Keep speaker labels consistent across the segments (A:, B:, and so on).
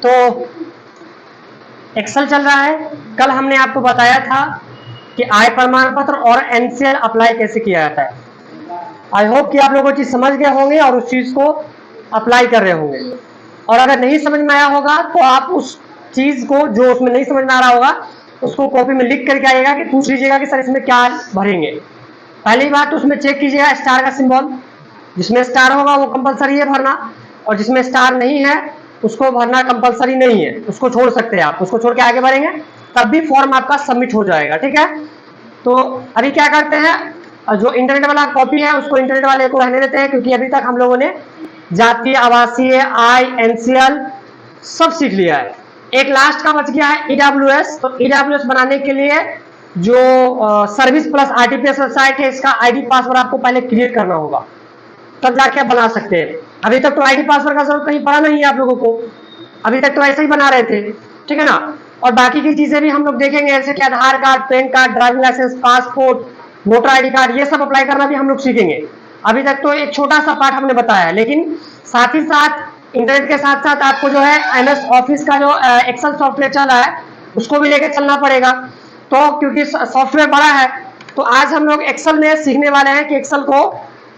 A: तो एक्सेल चल रहा है। कल हमने आपको बताया था कि आय प्रमाण पत्र और एनसीएल अप्लाई कैसे किया जाता है। आई होप कि आप लोग वो चीज समझ गए होंगे और उस चीज को अप्लाई कर रहे होंगे। और अगर नहीं समझ में आया होगा तो आप उस चीज को जो उसमें नहीं समझ में आ रहा होगा उसको कॉपी में लिख करके आइएगा कि पूछ लीजिएगा कि सर इसमें क्या भरेंगे। पहली बात तो उसमें चेक कीजिएगा स्टार का सिंबल, जिसमें स्टार होगा वो कंपलसरी है भरना, और जिसमें स्टार नहीं है उसको भरना कंपलसरी नहीं है, उसको छोड़ सकते हैं आप, उसको छोड़ के आगे बढ़ेंगे तब भी फॉर्म आपका सबमिट हो जाएगा। ठीक है, तो अभी क्या करते हैं, जो इंटरनेट वाला कॉपी है उसको इंटरनेट वाले को रहने देते हैं, क्योंकि अभी तक हम लोगों ने जातीय, आवासीय, आय, एनसीएल सब सीख लिया है। एक लास्ट का बच गया है ईडब्ल्यूएस। तो ईडब्ल्यूएस बनाने के लिए जो सर्विस प्लस आरटीपीएस वेबसाइट है, इसका आईडी पासवर्ड आपको पहले क्रिएट करना होगा, तब जाके बना सकते हैं। अभी तक तो आईडी पासवर्ड का जरूरत कहीं पड़ा नहीं है आप लोगों को, अभी तक तो ऐसे ही बना रहे थे। ठीक है ना, और बाकी की चीजें भी हम लोग देखेंगे, जैसे कि Aadhaar card, PAN card, driving licence, passport, voter ID card, ये सब अप्लाई करना भी हम लोग सीखेंगे। अभी तक तो एक छोटा सा पार्ट हमने बताया है, लेकिन साथ ही साथ इंटरनेट के साथ साथ आपको जो है एमएस ऑफिस का जो एक्सेल सॉफ्टवेयर चल रहा है उसको भी लेकर चलना पड़ेगा। तो क्योंकि सॉफ्टवेयर बड़ा है तो आज हम लोग एक्सेल में सीखने वाले हैं कि एक्सेल को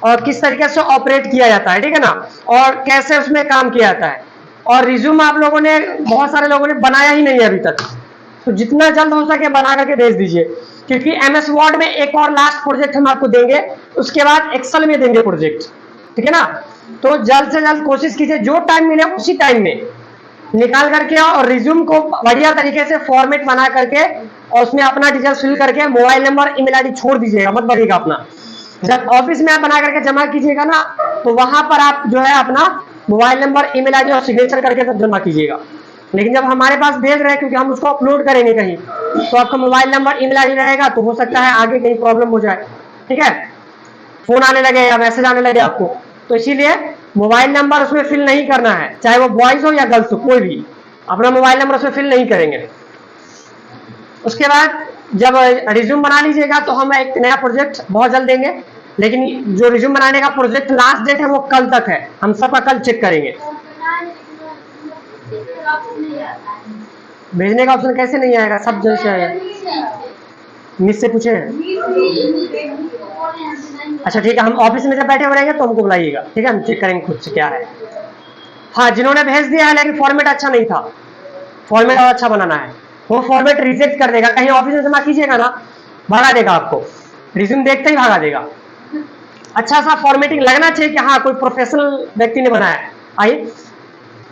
A: और किस तरीके से ऑपरेट किया जाता है। ठीक है ना, और कैसे उसमें काम किया जाता है। और रिज्यूम आप लोगों ने, बहुत सारे लोगों ने बनाया ही नहीं है अभी तक, तो जितना जल्द हो सके बना करके भेज दीजिए, क्योंकि एमएस वर्ड में एक और लास्ट प्रोजेक्ट हम आपको देंगे, उसके बाद एक्सेल में देंगे प्रोजेक्ट। ठीक है ना, तो जल्द से जल्द कोशिश कीजिए, जो टाइम मिले उसी टाइम में निकाल करके और रिज्यूम को बढ़िया तरीके से फॉर्मेट बना करके और उसमें अपना डिटेल्स फिल करके मोबाइल नंबर, ईमेल आईडी छोड़ दीजिएगा, मत भरिएगा अपना। जब ऑफिस में आप बना करके जमा कीजिएगा ना, तो वहां पर आप जो है अपना मोबाइल नंबर, ईमेल आईडी और सिग्नेचर करके सब जमा कीजिएगा। लेकिन जब हमारे पास भेज रहे हैं, क्योंकि हम उसको अपलोड करेंगे कहीं, तो आपका मोबाइल नंबर, ईमेल आईडी रहेगा, तो हो सकता है आगे कहीं प्रॉब्लम हो जाए। ठीक है, फोन आने लगे या मैसेज आने लगे आपको, तो इसीलिए मोबाइल नंबर उसमें फिल नहीं करना है, चाहे वो बॉयज हो या गर्ल्स हो, कोई भी अपना मोबाइल नंबर उसमें फिल नहीं करेंगे। उसके बाद जब रिज्यूम बना लीजिएगा तो हम एक नया प्रोजेक्ट बहुत जल्द देंगे, लेकिन जो रिज्यूम बनाने का प्रोजेक्ट लास्ट डेट है वो कल तक है, हम सबका कल चेक करेंगे। भेजने का ऑप्शन कैसे नहीं आएगा, सब जैसे आएगा, मिस से पूछे। अच्छा ठीक है, हम ऑफिस में जब बैठे हो रहेंगे तो हमको बुलाइएगा। ठीक है, हम चेक करेंगे खुद से क्या है। हाँ, जिन्होंने भेज दिया है लेकिन फॉर्मेट अच्छा नहीं था, फॉर्मेट और अच्छा बनाना है, वो फॉर्मेट रिजेक्ट कर देगा। कहीं ऑफिस में जमा कीजिएगा ना, भगा देगा आपको, रिज्यूम देखते ही भगा देगा। अच्छा सा फॉर्मेटिंग लगना चाहिए कि हाँ कोई प्रोफेशनल व्यक्ति ने बनाया है। आइए,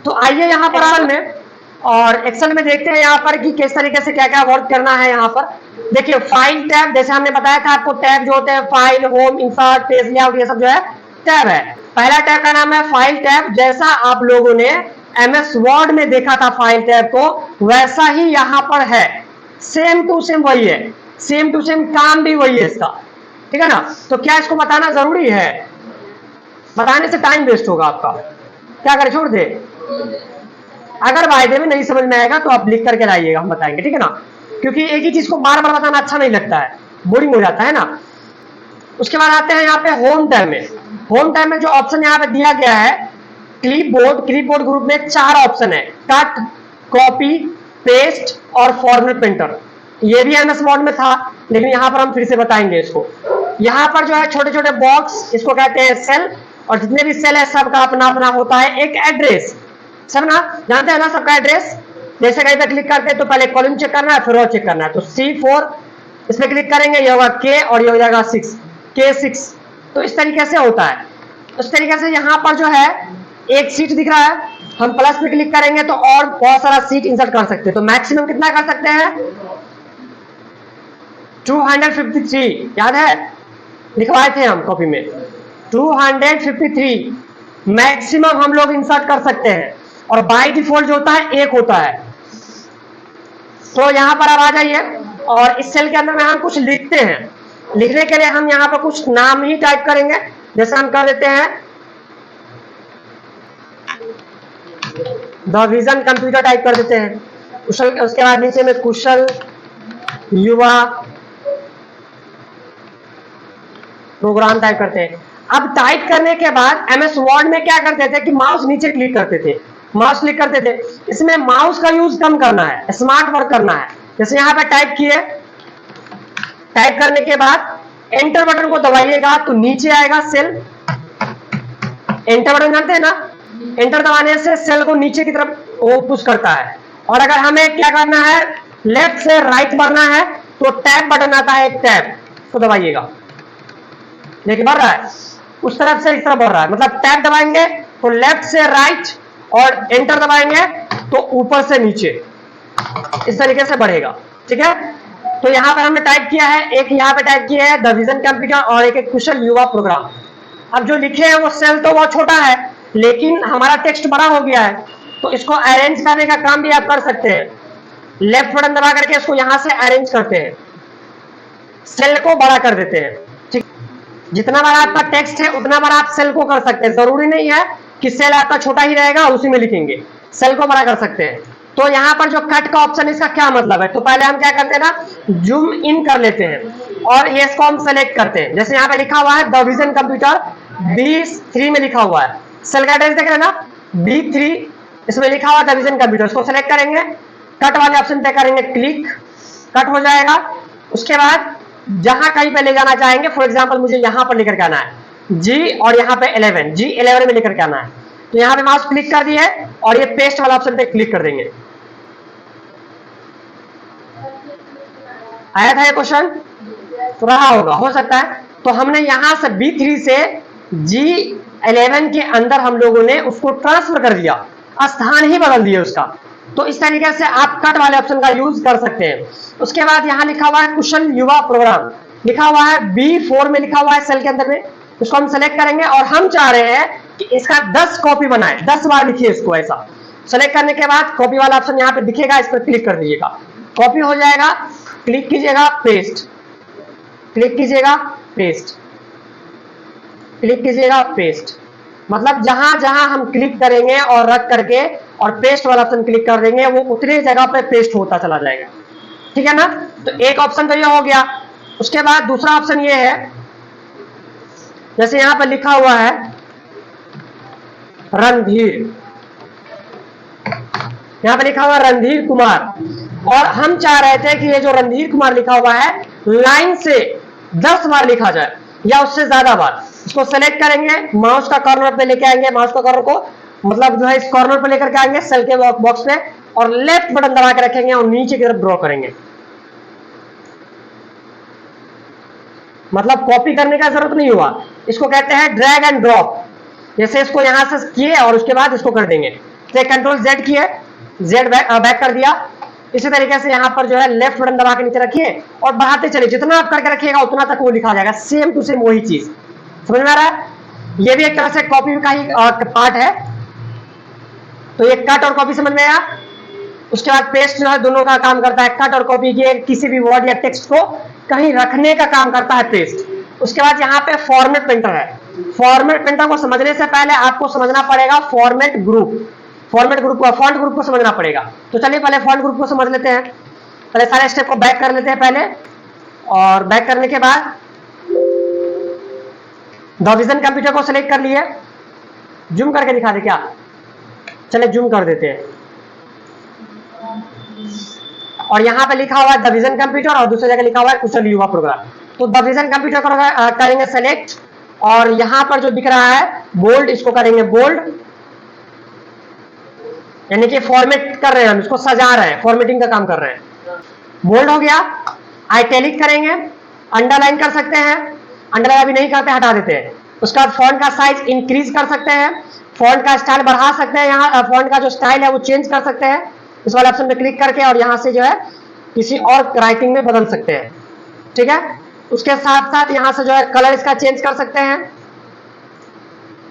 A: तो आइए यहाँ पर एक्सेल में, और एक्सेल में देखते हैं यहाँ पर कि किस तरीके से क्या क्या वर्क करना है। यहाँ पर देखिए फाइल टैब, जैसे हमने बताया था आपको, टैब जो होते हैं file, home, insert, page layout, ये सब जो है टैब है। पहला टैब का नाम है फाइल टैब। जैसा आप लोगों ने एमएस वर्ड में देखा था फाइल टैब को, वैसा ही यहाँ पर है, सेम टू सेम वही है, सेम टू सेम काम भी वही है इसका। ठीक है ना, तो क्या इसको बताना जरूरी है? बताने से टाइम वेस्ट होगा आपका, क्या करें, छोड़ दे। अगर वायदे में नहीं समझ में आएगा तो आप लिख करके लाइएगा, हम बताएंगे। ठीक है ना, क्योंकि एक ही चीज को बार बार बताना अच्छा नहीं लगता है, बोरिंग हो जाता है ना। उसके बाद आते हैं यहाँ पे होम टैब में। होम टैब में जो ऑप्शन यहाँ पे दिया गया है, क्लिपबोर्ड, क्लिपबोर्ड ग्रुप में 4 ऑप्शन है, कट, कॉपी, पेस्ट और फॉर्मेट प्रिंटर। ये भी एमएस वर्ड में था, लेकिन यहाँ पर हम फिर से बताएंगे इसको। यहाँ पर जो है छोटे छोटे बॉक्स, इसको कहते हैं सेल, और जितने भी सेल है सबका अपना अपना होता है एक एड्रेस। सब ना जानते हैं ना सबका एड्रेस। जैसे कहीं पे क्लिक करते हैं तो पहले कॉलम चेक करना है, फिर रो चेक करना है। तो C4 इस पे क्लिक करेंगे, ये होगा K और ये हो जाएगा 6, K6। तो इस तरीके से होता है। उस तरीके से यहाँ पर जो है एक सीट दिख रहा है, हम प्लस पे क्लिक करेंगे तो और बहुत सारा सीट इंसर्ट कर सकते हैं। तो मैक्सिमम कितना कर सकते हैं? 253, याद है, लिखवाए थे हम कॉपी में, 253 मैक्सिमम हम लोग इंसर्ट कर सकते हैं, और बाय डिफॉल्ट जो होता है 1 होता है। तो यहाँ पर अब आ जाइए, और इस सेल के अंदर में हम कुछ लिखते हैं। लिखने के लिए हम यहाँ पर कुछ नाम ही टाइप करेंगे, जैसे हम कर देते हैं द विजन कंप्यूटर टाइप कर देते हैं। कुशल, उसके बाद नीचे में कुशल युवा प्रोग्राम टाइप करते हैं। अब टाइप करने के बाद एमएस वर्ड में क्या करते थे कि माउस नीचे क्लिक करते थे, माउस क्लिक करते थे। इसमें माउस का यूज कम करना है, स्मार्ट वर्क करना है। जैसे यहाँ पे टाइप किए, टाइप करने के बाद एंटर बटन को दबाइएगा तो नीचे आएगा सेल। एंटर बटन जानते हैं ना, एंटर दबाने से सेल को नीचे की तरफ वो पुश करता है। और अगर हमें क्या करना है, लेफ्ट से राइट बढ़ना है तो टैब बटन आता है, एक टैब को दबाइएगा। देखिए बढ़ रहा है, उस तरफ से इस तरफ बढ़ रहा है। मतलब टैब दबाएंगे तो लेफ्ट से राइट और एंटर दबाएंगे तो ऊपर से नीचे, इस तरीके से बढ़ेगा। ठीक है, तो यहां पर हमने टाइप किया है, एक यहां पे टाइप किया है द विजन कंप्यूटर और एक कुशल युवा प्रोग्राम। अब जो लिखे हैं वो सेल तो बहुत छोटा है, लेकिन हमारा टेक्स्ट बड़ा हो गया है, तो इसको अरेंज करने का काम भी आप कर सकते हैं। लेफ्ट बटन दबा करके इसको यहां से अरेंज करते हैं, सेल को बड़ा कर देते हैं। ठीक, जितना बड़ा आपका टेक्स्ट है उतना बड़ा आप सेल को कर सकते हैं। जरूरी नहीं है कि सेल आपका छोटा ही रहेगा उसी में लिखेंगे, सेल को बड़ा कर सकते हैं। तो यहाँ पर जो कट का ऑप्शन, इसका क्या मतलब है, तो पहले हम क्या करते हैं ना, जूम इन कर लेते हैं और ये इसको हम सेलेक्ट करते हैं। जैसे यहाँ पे लिखा हुआ है द विजन कंप्यूटर B3 में लिखा हुआ है, सेल का एड्रेस देख रहे हैं ना, B3, इसमें लिखा हुआ है द विजन कंप्यूटर। इसको सेलेक्ट करेंगे, कट वाले ऑप्शन पे करेंगे क्लिक, कट हो जाएगा। उसके बाद जहां कहीं पे ले जाना चाहेंगे, फॉर एग्जाम्पल मुझे यहां पर लेकर के आना है G और यहाँ पे 11, G11 में लेकर के आना है, तो यहाँ पे माउस क्लिक कर दिए और ये पेस्ट वाला ऑप्शन पे क्लिक कर देंगे। आया था ये क्वेश्चन, तो रहा होगा, हो सकता है। तो हमने यहां से B3 से G11 के अंदर हम लोगों ने उसको ट्रांसफर कर दिया, स्थान ही बदल दिया उसका। तो इस तरीके से आप कट वाले ऑप्शन का यूज कर सकते हैं। उसके बाद यहाँ लिखा हुआ है कुशल युवा प्रोग्राम, लिखा हुआ है B4 में लिखा हुआ है सेल के अंदर में, उसको हम सेलेक्ट करेंगे और हम चाह रहे हैं कि इसका 10 कॉपी बनाए, 10 बार लिखिए इसको। ऐसा सेलेक्ट करने के बाद कॉपी वाला ऑप्शन यहाँ पे दिखेगा, इस पर क्लिक कर दीजिएगा, कॉपी हो जाएगा। क्लिक कीजिएगा, पेस्ट, क्लिक कीजिएगा, पेस्ट, क्लिक कीजिएगा, पेस्ट। मतलब जहां जहां हम क्लिक करेंगे और रख करके और पेस्ट वाला ऑप्शन क्लिक कर देंगे, वो उतनी जगह पे पेस्ट होता चला जाएगा। ठीक है ना, तो एक ऑप्शन तो ये हो गया। उसके बाद दूसरा ऑप्शन ये है, जैसे यहां पर लिखा हुआ है रणधीर, यहां पर लिखा हुआ है रणधीर कुमार, और हम चाह रहे थे कि ये जो रणधीर कुमार लिखा हुआ है लाइन से 10 बार लिखा जाए या उससे ज्यादा बार। इसको सेलेक्ट करेंगे, माउस का कॉर्नर पे लेके आएंगे, माउस का कॉर्नर को मतलब जो है इस कॉर्नर पे लेकर के आएंगे सेल के बॉक्स पे, और लेफ्ट बटन दबा के रखेंगे और नीचे की तरफ ड्रॉ करेंगे। मतलब कॉपी करने का जरूरत नहीं हुआ, इसको कहते हैं ड्रैग एंड ड्रॉप। जैसे इसको यहां से किए और उसके बाद इसको कर देंगे, तो कंट्रोल Z किए, Z बैक कर दिया। इसी तरीके से यहाँ पर जो है लेफ्ट बटन दबा के नीचे रखिए और बढ़ाते चलिए, जितना आप करके रखिएगा उतना तक वो लिखा जाएगा, सेम टू सेम वही चीज। समझ में आ रहा है, ये भी एक तरह से कॉपी का ही पार्ट है। तो ये कट और कॉपी समझ में आया। उसके बाद पेस्ट जो है दोनों का काम करता है, कट और कॉपी के किसी भी वर्ड या टेक्स्ट को कहीं रखने का काम करता है पेस्ट। उसके बाद यहाँ पे फॉर्मेट प्रिंटर है। फॉर्मेट प्रिंटर को समझने से पहले आपको समझना पड़ेगा फॉर्मेट ग्रुप, फॉर्मेट ग्रुप को, फॉन्ट ग्रुप को समझना पड़ेगा। तो चलिए पहले फॉन्ट ग्रुप को समझ लेते हैं। पहले सारे स्टेप को बैक कर लेते हैं पहले, और बैक करने के बाद द विजन कंप्यूटर को सिलेक्ट कर लिए। जूम करके दिखा दे क्या, चले जूम कर देते हैं। और यहां पे लिखा हुआ है द विजन कंप्यूटर और दूसरी जगह लिखा हुआ है कुशल युवा प्रोग्राम। तो द विजन कंप्यूटर को करेंगे सेलेक्ट, और यहां पर जो दिख रहा है बोल्ड, इसको करेंगे बोल्ड, यानी कि फॉर्मेट कर रहे हैं हम, इसको सजा रहे हैं, फॉर्मेटिंग का काम कर रहे हैं। बोल्ड हो गया। आइटैलिक करेंगे, अंडरलाइन कर सकते हैं, अंडरलाइन अभी नहीं करते, हटा देते हैं। उसके बाद फॉन्ट का साइज इंक्रीज कर सकते हैं, फॉन्ट का स्टाइल बढ़ा सकते हैं, यहाँ फॉन्ट का जो स्टाइल है वो चेंज कर सकते हैं इस वाले ऑप्शन पे क्लिक करके, और यहाँ से जो है किसी और राइटिंग में बदल सकते हैं। ठीक है, उसके साथ साथ यहाँ से जो है कलर इसका चेंज कर सकते हैं।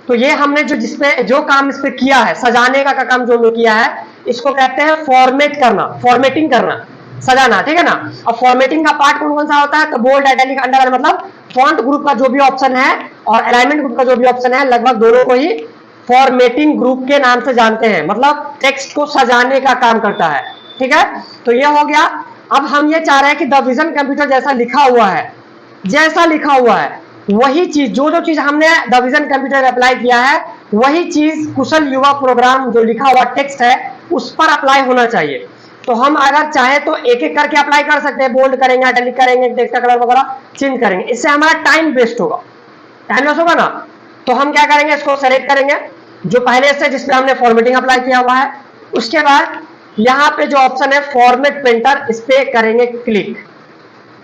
A: तो ये हमने जो जिसपे जो काम इस पे किया है, सजाने का काम जो हमने किया है, इसको कहते हैं फॉर्मेट करना, फॉर्मेटिंग करना, सजाना। ठीक है ना। अब फॉर्मेटिंग का पार्ट कौन कौन सा होता है, तो बोल्ड, आइटैलिक, अंडरलाइन, मतलब फॉन्ट ग्रुप का जो भी ऑप्शन है और अलाइनमेंट ग्रुप का जो भी ऑप्शन है, लगभग दोनों को ही फॉर्मेटिंग ग्रुप के नाम से जानते हैं, मतलब टेक्स्ट को सजाने का काम करता है। ठीक है, तो ये हो गया। अब हम ये चाह रहे हैं कि द विजन कंप्यूटर जैसा लिखा हुआ है, जैसा लिखा हुआ है वही चीज, जो जो चीज हमने द विजन कंप्यूटर अप्लाई किया है वही चीज कुशल युवा प्रोग्राम जो लिखा हुआ टेक्स्ट है उस पर अप्लाई होना चाहिए। तो हम अगर चाहे तो एक एक करके अप्लाई कर सकते हैं, बोल्ड करेंगे, इटैलिक करेंगे, टेक्स्ट का कलर वगैरह चेंज करेंगे, इससे हमारा टाइम वेस्ट होगा, टाइम लॉस होगा ना। तो हम क्या करेंगे, इसको सेलेक्ट करेंगे जो पहले से जिसपे हमने फॉर्मेटिंग अप्लाई किया हुआ है। उसके बाद यहाँ पे जो ऑप्शन है फॉर्मेट पेंटर, इस पे करेंगे क्लिक।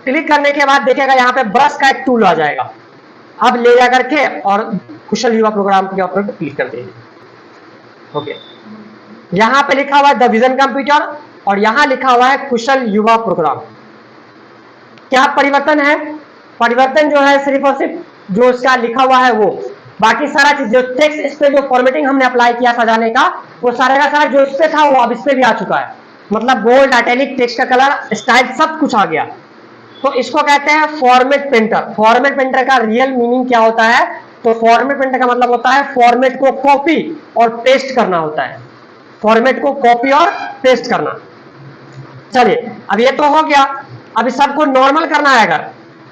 A: क्लिक करने के बाद देखिएगा यहाँ पे ब्रश का एक टूल आ जाएगा, अब ले जा करके और कुशल युवा प्रोग्राम के ऊपर क्लिक कर देंगे। ओके, यहाँ पे लिखा हुआ है द विजन कंप्यूटर और यहाँ लिखा हुआ है कुशल युवा प्रोग्राम। क्या परिवर्तन है? परिवर्तन जो है सिर्फ और सिर्फ जो इसका लिखा हुआ है वो, बाकी सारा चीज जो टेक्स्ट इस पे जो फॉर्मेटिंग हमने अप्लाई किया सजाने का, वो सारा का सारा जो इस पे था वो अब इस पे भी आ चुका है। मतलब बोल्ड, इटैलिक, टेक्स्ट का कलर, स्टाइल सब कुछ आ गया। तो इसको कहते हैं फॉर्मेट पेंटर। फॉर्मेट पेंटर का रियल मीनिंग क्या होता है? तो फॉर्मेट पेंटर का मतलब होता है फॉर्मेट को कॉपी और पेस्ट करना होता है, फॉर्मेट को कॉपी और पेस्ट करना। चलिए, अब ये तो हो गया। अब इस सबको नॉर्मल करना है, अगर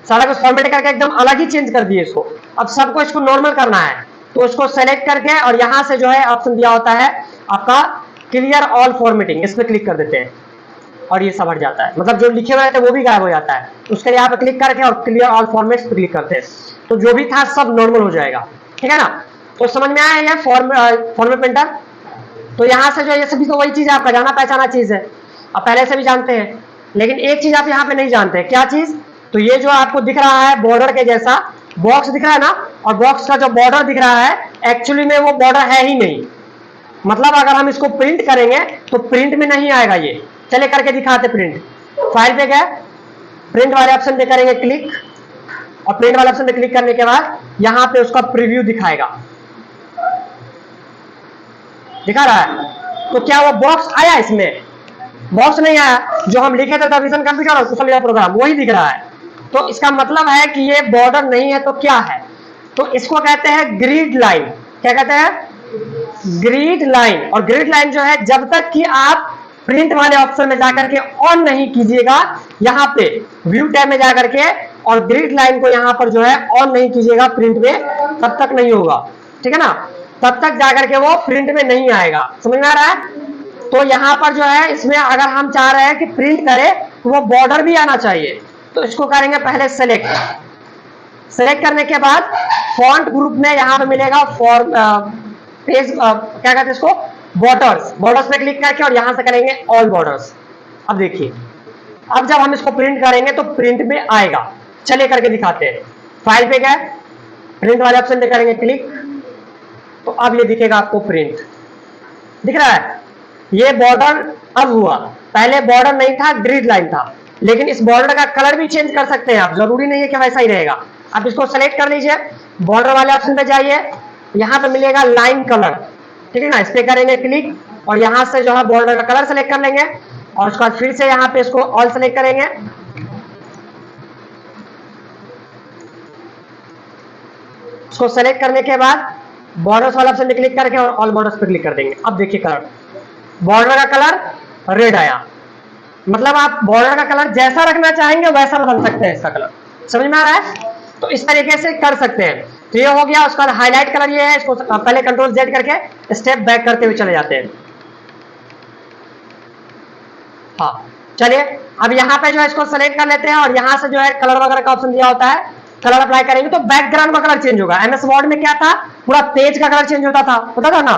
A: सारा कुछ फॉर्मेट करके एकदम अलग ही चेंज कर दिए इसको, अब सबको इसको नॉर्मल करना है तो इसको सेलेक्ट करके और यहां से जो है ऑप्शन दिया होता है आपका क्लियर ऑल फॉर्मेटिंग, इस पर क्लिक कर देते हैं और ये सब हट जाता है, मतलब जो लिखे हुए थे वो भी गायब हो जाता है। उसके लिए यहाँ पे क्लिक करके और क्लियर ऑल फॉर्मेट्स पे क्लिक करते हैं तो जो भी था सब नॉर्मल हो जाएगा। ठीक है ना? तो समझ में आया ये फॉर्मेट पेंटर। तो यहाँ से जो ये सभी तो वही चीज है, आपका जाना पहचाना चीज है, आप पहले से भी जानते हैं। लेकिन एक चीज आप यहाँ पे नहीं जानते, क्या चीज? तो ये जो आपको दिख रहा है बॉर्डर के जैसा बॉक्स दिख रहा है ना, और बॉक्स का जो बॉर्डर दिख रहा है एक्चुअली में वो बॉर्डर है ही नहीं। मतलब अगर हम इसको प्रिंट करेंगे तो प्रिंट में नहीं आएगा ये। चले करके दिखाते प्रिंट। फाइल पे गए, प्रिंट वाले ऑप्शन पे करेंगे क्लिक और प्रिंट वाले ऑप्शन पे क्लिक करने के बाद यहाँ पे उसका प्रीव्यू दिखाएगा, दिखा रहा है। तो क्या वो बॉक्स आया? इसमें बॉक्स नहीं आया, जो हम लिखे थे विजन कंप्यूटर और कुशल युवा प्रोग्राम वही दिख रहा है। तो इसका मतलब है कि ये बॉर्डर नहीं है, तो क्या है? तो इसको कहते हैं ग्रिड लाइन। क्या कहते हैं? Grid line. और ग्रिड लाइन जो है जब तक कि आप प्रिंट वाले ऑप्शन में जाकर के ऑन नहीं कीजिएगा, यहाँ पे व्यू टैब में जाकर के और ग्रिड लाइन को यहाँ पर जो है ऑन नहीं कीजिएगा प्रिंट में, तब तक नहीं होगा। ठीक है ना? तब तक जाकर के वो प्रिंट में नहीं आएगा। समझ में आ रहा है? तो यहाँ पर जो है इसमें अगर हम चाह रहे हैं कि प्रिंट करें तो वो बॉर्डर भी आना चाहिए, तो इसको करेंगे पहले सेलेक्ट। सेलेक्ट करने के बाद फॉन्ट ग्रुप में यहाँ पे मिलेगा पेज क्या कहते हैं इसको, बॉर्डर्स। बॉर्डर्स पे क्लिक करके और यहाँ से करेंगे ऑल बॉर्डर्स। अब देखिए, अब जब हम इसको प्रिंट करेंगे तो प्रिंट में आएगा। चलिए करके दिखाते हैं। फाइल पे गए, प्रिंट वाले ऑप्शन पे करेंगे क्लिक, तो अब ये दिखेगा आपको प्रिंट दिख रहा है। ये बॉर्डर अब हुआ, पहले बॉर्डर नहीं था, ग्रिड लाइन था। लेकिन इस बॉर्डर का कलर भी चेंज कर सकते हैं आप, जरूरी नहीं है कि वैसा ही रहेगा। अब इसको सेलेक्ट कर लीजिए, बॉर्डर वाले ऑप्शन पे जाइए, यहाँ पे मिलेगा लाइन कलर। ठीक है ना? इस पे करेंगे क्लिक और यहाँ से जो है बॉर्डर का कलर सेलेक्ट कर लेंगे और उसके बाद फिर से यहाँ पे इसको ऑल सेलेक्ट करेंगे। इसको सेलेक्ट करने के बाद बॉर्डर्स वाला ऑप्शन पे क्लिक करके और ऑल बॉर्डर्स पे क्लिक कर देंगे। अब देखिए कलर, बॉर्डर का कलर रेड आया। मतलब आप बॉर्डर का कलर जैसा रखना चाहेंगे वैसा बदल सकते हैं इसका कलर। समझ में आ रहा है? तो इस तरीके से कर सकते हैं। तो ये हो गया। उसका हाईलाइट कलर ये है, इसको पहले कंट्रोल जेड करके स्टेप बैक करते हुए चले जाते हैं। हाँ, चलिए अब यहाँ पे जो है इसको सेलेक्ट कर लेते हैं और यहाँ से जो है कलर वगैरह का ऑप्शन दिया होता है, कलर अप्लाई करेंगे तो बैकग्राउंड का कलर चेंज होगा। एमएस वर्ड में क्या था, पूरा पेज का कलर चेंज होता था, पता था ना?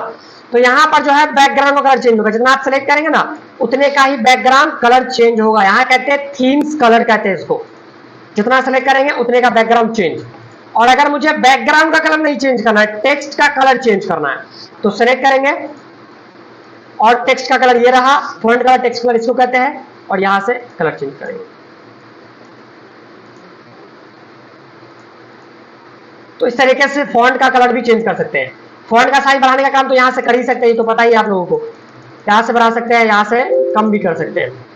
A: तो यहाँ पर जो है बैकग्राउंड का कलर चेंज होगा। जितना आप सेलेक्ट करेंगे ना उतने का ही बैकग्राउंड कलर चेंज होगा। यहाँ कहते हैं थीम्स कलर कहते हैं इसको। जितना सेलेक्ट करेंगे उतने का बैकग्राउंड चेंज। और अगर मुझे बैकग्राउंड का कलर नहीं चेंज करना है, टेक्स्ट का कलर चेंज करना है, तो सेलेक्ट करेंगे और टेक्स्ट का कलर ये रहा, फॉन्ट कलर, टेक्स्ट कलर इसको कहते हैं, और यहां से कलर चेंज करेंगे। तो इस तरीके से फॉन्ट का कलर भी चेंज कर सकते हैं। फॉन्ट का साइज बढ़ाने का काम तो यहां से कर ही सकते हैं, तो पता ही है आप लोगों को। यहां से बढ़ा सकते हैं, यहां से कम भी कर सकते हैं।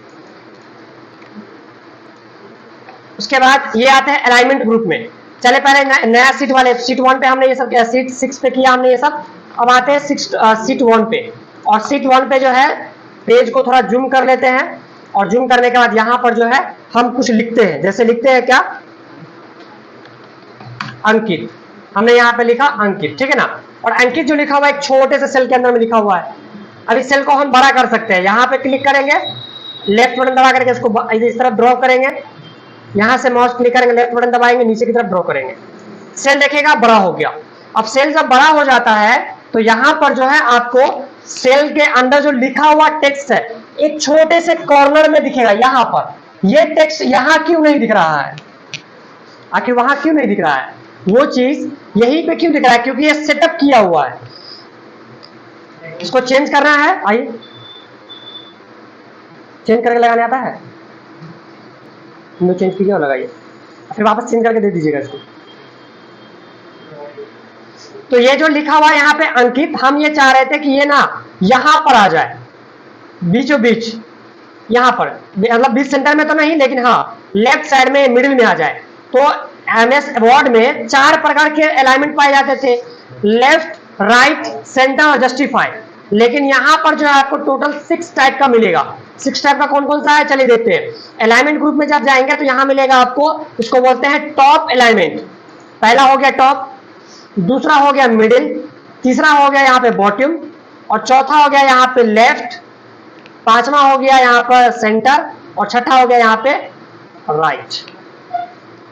A: उसके बाद ये आते हैं अलाइनमेंट ग्रुप में। चले पहले नया सीट वाले, सीट 1 पे हमने ये सब किया, सीट 6 पे किया हमने ये सब। अब आते हैं सीट 1 पे। और सीट 1 पे जो है पेज को थोड़ा जूम कर लेते हैं और जूम करने के बाद यहाँ पर जो है हम कुछ लिखते हैं। जैसे लिखते हैं क्या, अंकित। हमने यहाँ पे लिखा अंकित। ठीक है ना? और अंकित जो लिखा हुआ है एक छोटे से सेल के अंदर में लिखा हुआ है। अब इस सेल को हम बड़ा कर सकते हैं, यहाँ पे क्लिक करेंगे, लेफ्ट बटन दबा करके इसको इस तरफ ड्रॉ करेंगे, यहाँ से माउस क्लिक करेंगे, लेफ्ट बटन दबाएंगे, नीचे की तरफ ड्रॉ करेंगे, सेल देखेगा बड़ा हो गया। अब सेल जब बड़ा हो जाता है तो यहाँ पर जो है आपको सेल के अंदर जो लिखा हुआ टेक्स्ट है एक छोटे से कॉर्नर में दिखेगा। यहाँ पर ये टेक्स्ट यहाँ क्यों नहीं दिख रहा है, आखिर वहां क्यों नहीं दिख रहा है, वो चीज यहीं पे क्यों दिख रहा है, क्योंकि ये सेटअप किया हुआ है। इसको चेंज करना है, आइए चेंज करके लगाने आता है, न्यू चेंज कीजिए और लगाइए, फिर वापस चेंज करके दे दीजिएगा इसको। तो ये जो लिखा हुआ है यहाँ पे अंकित, हम ये चाह रहे थे कि ये ना यहां पर आ जाए, बीचों बीच, यहां पर, मतलब बीच सेंटर में तो नहीं, लेकिन हाँ लेफ्ट साइड में, मिडिल में आ जाए। तो एमएस वर्ड में 4 प्रकार के अलाइनमेंट पाए जाते थे, लेफ्ट, राइट, सेंटर और जस्टिफाई। लेकिन यहाँ पर जो है आपको टोटल 6 टाइप का मिलेगा। 6 टाइप का कौन कौन सा है, चलिए देखते हैं। अलाइनमेंट ग्रुप में जब जाएंगे तो यहाँ मिलेगा आपको, इसको बोलते हैं टॉप अलाइनमेंट। पहला हो गया टॉप, दूसरा हो गया मिडिल, तीसरा हो गया यहाँ पे बॉटम, और चौथा हो गया यहाँ पे लेफ्ट, पांचवा हो गया यहाँ पर सेंटर, और छठा हो गया यहाँ पे राइट।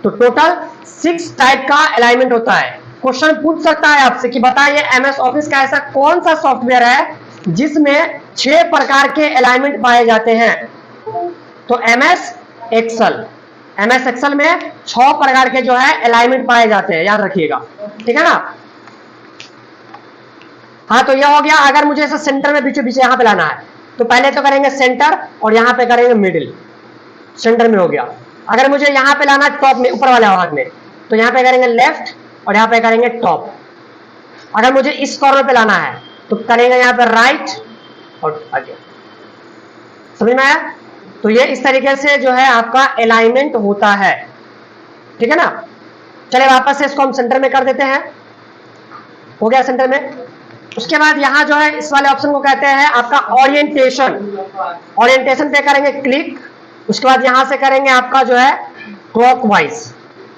A: तो टोटल 6 टाइप का अलाइनमेंट होता है। क्वेश्चन पूछ सकता है आपसे कि बताइए एमएस ऑफिस का ऐसा कौन सा सॉफ्टवेयर है जिसमें 6 प्रकार के अलाइनमेंट पाए जाते हैं। तो एमएस एक्सेल, एमएस एक्सेल में 6 प्रकार के जो है अलाइनमेंट पाए जाते हैं, याद रखिएगा, ठीक है ना। हाँ तो यह हो गया। अगर मुझे ऐसा सेंटर में बीचों बीच यहाँ पे लाना है तो पहले तो करेंगे सेंटर और यहाँ पे करेंगे मिडिल, सेंटर में हो गया। अगर मुझे यहाँ पे लाना है टॉप में, ऊपर वाले भाग में, तो यहाँ पे करेंगे लेफ्ट और यहाँ पे करेंगे टॉप। अगर मुझे इस कॉर्नर पे लाना है तो करेंगे यहाँ पे राइट और आगे। समझ में आया। तो ये इस तरीके से जो है आपका अलाइनमेंट होता है, ठीक है ना। चलिए वापस से इसको हम सेंटर में कर देते हैं, हो गया सेंटर में। उसके बाद यहाँ जो है इस वाले ऑप्शन को कहते हैं आपका ओरिएंटेशन। ओरिएंटेशन पे करेंगे क्लिक, उसके बाद यहाँ से करेंगे आपका जो है क्लॉकवाइज,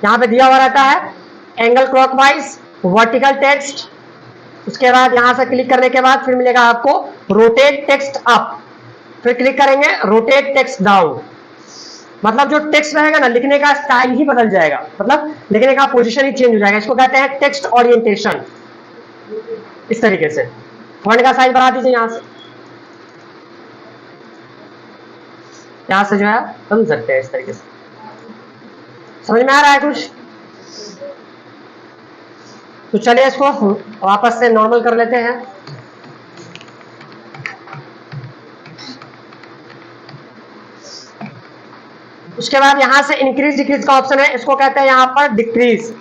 A: यहाँ पे दिया हुआ रहता है एंगल क्लॉकवाइज, वर्टिकल टेक्स्ट। उसके बाद यहाँ से क्लिक करने के बाद फिर मिलेगा आपको रोटेट टेक्स्ट अप, फिर क्लिक करेंगे रोटेट टेक्स्ट डाउन। मतलब जो टेक्स्ट रहेगा ना, लिखने का स्टाइल ही बदल जाएगा, मतलब लिखने का पोजीशन ही चेंज हो जाएगा। इसको कहते हैं टेक्स्ट ओरिएंटेशन। इस तरीके से फॉन्ट का साइज बढ़ा दीजिए, यहाँ से जो है समझ सकते हैं इस तरीके से। समझ में आ रहा है कुछ। तो चलिए इसको वापस से नॉर्मल कर लेते हैं। उसके बाद यहां से इंक्रीज डिक्रीज का ऑप्शन है, इसको कहते हैं यहां पर डिक्रीज।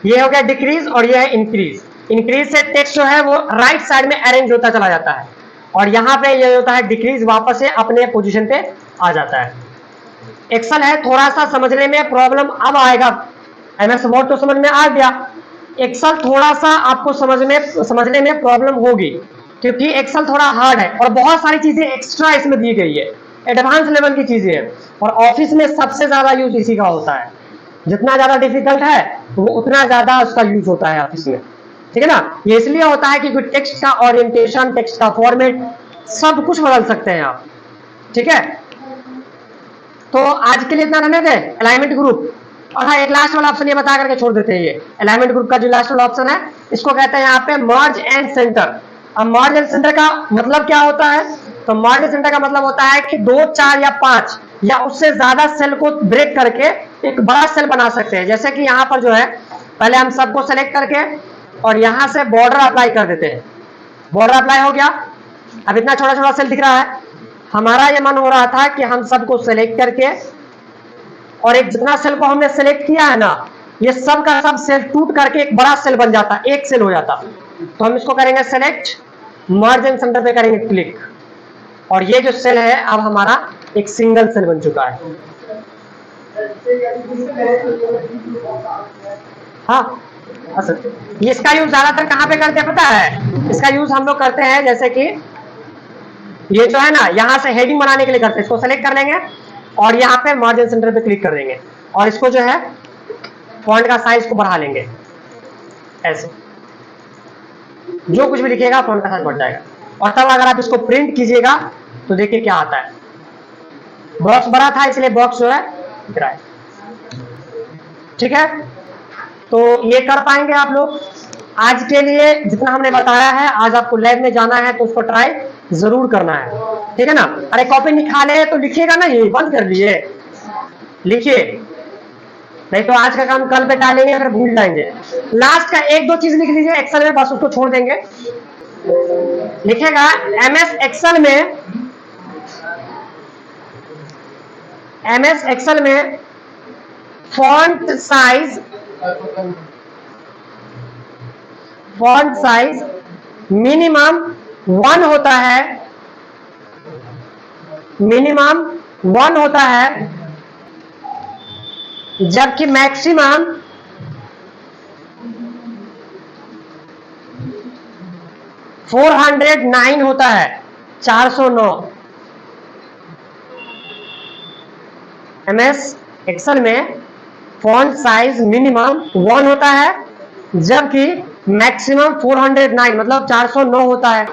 A: ये हो गया डिक्रीज और ये है इंक्रीज। इंक्रीज से टेक्स्ट जो है वो राइट साइड में अरेंज होता चला जाता है, और यहाँ पे ये होता है डिक्रीज, वापस से अपने पोजीशन पे आ जाता है। एक्सेल है, थोड़ा सा समझने में प्रॉब्लम अब आएगा। एमएस वर्ड तो समझ में आ गया, एक्सेल थोड़ा सा आपको समझने में प्रॉब्लम होगी, क्योंकि एक्सेल थोड़ा हार्ड है और बहुत सारी चीजें एक्स्ट्रा इसमें दी गई है, एडवांस लेवल की चीजें हैं। और ऑफिस में सबसे ज्यादा यूज इसी का होता है। जितना ज्यादा डिफिकल्ट है वो उतना ज्यादा उसका यूज होता है ऑफिस में, ठीक है ना। ये इसलिए होता है कि टेक्स्ट का ओरिएंटेशन, टेक्स्ट का फॉर्मेट, सब कुछ बदल सकते हैं आप, ठीक है। तो आज के लिए इतना रहने दें अलाइनमेंट ग्रुप। और हाँ, एक लास्ट वाला ऑप्शन ये बता करके छोड़ देते हैं। ये अलाइनमेंट ग्रुप का जो लास्ट वाला ऑप्शन है, इसको कहते हैं यहाँ पे मर्ज एंड सेंटर। अब मर्ज एंड सेंटर का मतलब क्या होता है, तो मर्ज एंड सेंटर का मतलब होता है कि 2, 4 या 5 या उससे ज्यादा सेल को ब्रेक करके एक बड़ा सेल बना सकते हैं। जैसे कि यहाँ पर जो है, पहले हम सबको सेलेक्ट करके और यहाँ से बॉर्डर अप्लाई कर देते हैं। बॉर्डर अप्लाई हो गया, अब इतना छोटा छोटा सेल दिख रहा है। हमारा ये मन हो रहा था कि हम सबको सेलेक्ट करके, और एक जितना सेल को हमने सेलेक्ट किया है ना, ये सब का सब सेल टूट करके एक बड़ा सेल बन जाता, एक सेल हो जाता। तो हम इसको करेंगे सेलेक्ट, मर्ज एंड सेंटर पे करेंगे क्लिक, और ये जो सेल है अब हमारा एक सिंगल सेल बन चुका है। हाँ, इसका यूज ज्यादातर कहाँ पे करते हैं पता है? इसका यूज हम लोग करते हैं, जैसे कि ये जो है ना, यहाँ से हेडिंग बनाने के लिए करते हैं। इसको सेलेक्ट कर लेंगे और यहाँ पे मर्ज एंड सेंटर पे क्लिक कर देंगे, और इसको जो है फॉन्ट का साइज को बढ़ा लेंगे, ऐसे जो कुछ भी लिखिएगा फॉन्ट का साइज बढ़ जाएगा। और तब अगर आप इसको प्रिंट कीजिएगा तो देखिए क्या आता है। बॉक्स बड़ा था इसलिए बॉक्स जो है दिख रहा है। ठीक है, तो ये कर पाएंगे आप लोग। आज के लिए जितना हमने बताया है, आज आपको लैब में जाना है तो उसको ट्राई जरूर करना है, ठीक है ना। अरे कॉपी निकाले तो लिखिएगा ना, ये बंद कर लिए, लिखिए, नहीं तो आज का काम कल पे टालेंगे फिर भूल जाएंगे। लास्ट का एक दो चीज लिख लीजिए एक्सेल में, बस उसको छोड़ देंगे। लिखेगा एमएस एक्सेल में फॉन्ट साइज मिनिमम 1 होता है, जबकि मैक्सिमम 409 होता है, 409। एमएस एक्सेल में फॉन्ट साइज मिनिमम 1 होता है, जबकि मैक्सिमम 409 मतलब 409 होता है।